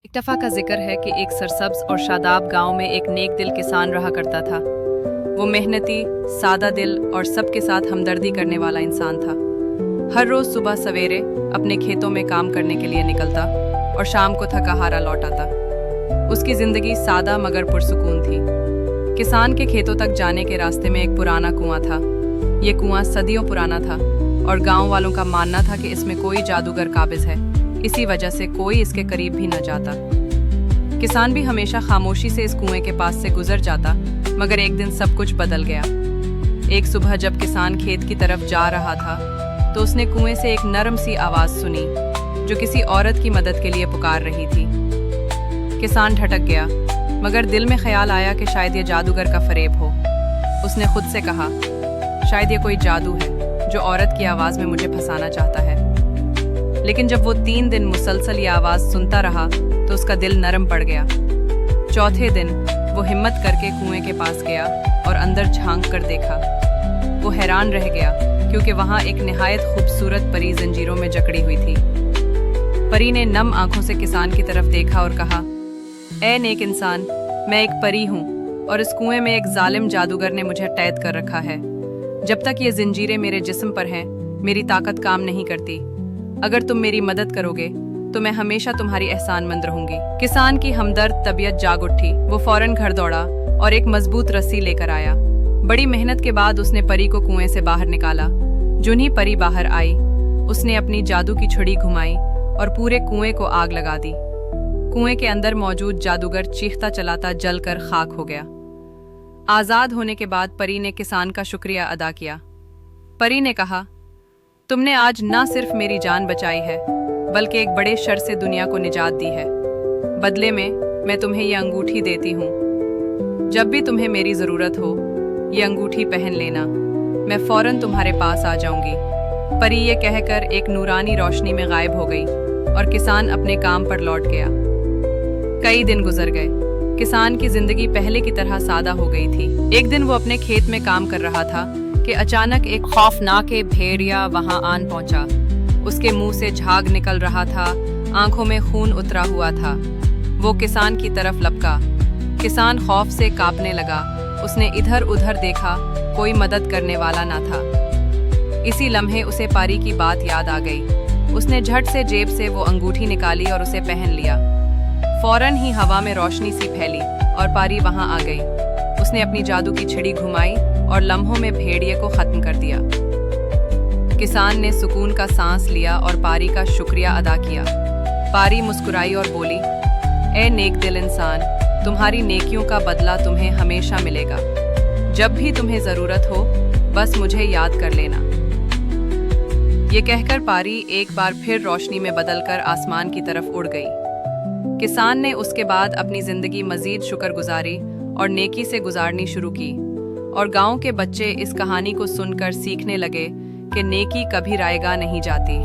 एक दफ़ा का जिक्र है कि एक सरसब्ज और शादाब गांव में एक नेक दिल किसान रहा करता था। वो मेहनती, सादा दिल और सबके साथ हमदर्दी करने वाला इंसान था। हर रोज़ सुबह सवेरे अपने खेतों में काम करने के लिए निकलता और शाम को थका हारा लौट आता। उसकी ज़िंदगी सादा मगर पुरसुकून थी। किसान के खेतों तक जाने के रास्ते में एक पुराना कुआं था। ये कुआं सदियों पुराना था और गांव वालों का मानना था कि इसमें कोई जादूगर काबिज है। इसी वजह से कोई इसके करीब भी न जाता। किसान भी हमेशा खामोशी से इस कुएं के पास से गुजर जाता, मगर एक दिन सब कुछ बदल गया। एक सुबह जब किसान खेत की तरफ जा रहा था तो उसने कुएं से एक नरम सी आवाज़ सुनी जो किसी औरत की मदद के लिए पुकार रही थी। किसान ठटक गया, मगर दिल में ख्याल आया कि शायद ये जादूगर का फरेब हो। उसने खुद से कहा, शायद ये कोई जादू है जो औरत की आवाज़ में मुझे फंसाना चाहता है। लेकिन जब वो 3 दिन मुसलसल ये आवाज़ सुनता रहा तो उसका दिल नरम पड़ गया। चौथे दिन वो हिम्मत करके कुएं के पास गया और अंदर झांक कर देखा। वो हैरान रह गया क्योंकि वहाँ एक निहायत खूबसूरत परी जंजीरों में जकड़ी हुई थी। परी ने नम आंखों से किसान की तरफ देखा और कहा, ए नेक इंसान, मैं एक परी हूँ और इस कुएं में एक जालिम जादूगर ने मुझे कैद कर रखा है। जब तक ये जंजीरें मेरे जिस्म पर हैं, मेरी ताकत काम नहीं करती। अगर तुम मेरी मदद करोगे तो मैं हमेशा तुम्हारी एहसानमंद रहूंगी। किसान की हमदर्द तबीयत जाग उठी। वो फौरन घर दौड़ा और एक मजबूत रस्सी लेकर आया। बड़ी मेहनत के बाद उसने परी को कुएं से बाहर निकाला। जुन्ही परी बाहर आई, उसने अपनी जादू की छड़ी घुमाई और पूरे कुएं को आग लगा दी। कुएं के अंदर मौजूद जादूगर चीखता चलाता जलकर खाक हो गया। आजाद होने के बाद परी ने किसान का शुक्रिया अदा किया। परी ने कहा, तुमने आज ना सिर्फ मेरी जान बचाई है बल्कि एक बड़े शर से दुनिया को निजात दी है। बदले में मैं तुम्हें ये अंगूठी देती हूँ। जब भी तुम्हें मेरी ज़रूरत हो, ये अंगूठी पहन लेना। मैं फौरन तुम्हारे पास आ जाऊंगी। परी ये कहकर एक नूरानी रोशनी में गायब हो गई और किसान अपने काम पर लौट गया। कई दिन गुजर गए। किसान की जिंदगी पहले की तरह सादा हो गई थी। एक दिन वो अपने खेत में काम कर रहा था कि अचानक एक खौफनाक भेड़िया वहां आन पहुंचा। उसके मुंह से झाग निकल रहा था, आंखों में खून उतरा हुआ था। वो किसान की तरफ लपका। किसान खौफ से कांपने लगा। उसने इधर उधर देखा, कोई मदद करने वाला ना था। इसी लम्हे उसे पारी की बात याद आ गई। उसने झट से जेब से वो अंगूठी निकाली और उसे पहन लिया। फौरन ही हवा में रोशनी सी फैली और पारी वहां आ गई। उसने अपनी जादू की छड़ी घुमाई और लम्हों में भेड़िए को खत्म कर दिया। किसान ने सुकून का सांस लिया और पारी का शुक्रिया अदा किया। पारी मुस्कुराई और बोली, ए नेक दिल इंसान, तुम्हारी नेकियों का बदला तुम्हें हमेशा मिलेगा। जब भी तुम्हें जरूरत हो, बस मुझे याद कर लेना। ये कहकर पारी एक बार फिर रोशनी में बदलकर आसमान की तरफ उड़ गई। किसान ने उसके बाद अपनी जिंदगी मजीद शुक्रगुजारी और नेकी से गुजारनी शुरू की और गांव के बच्चे इस कहानी को सुनकर सीखने लगे कि नेकी कभी रायगा नहीं जाती।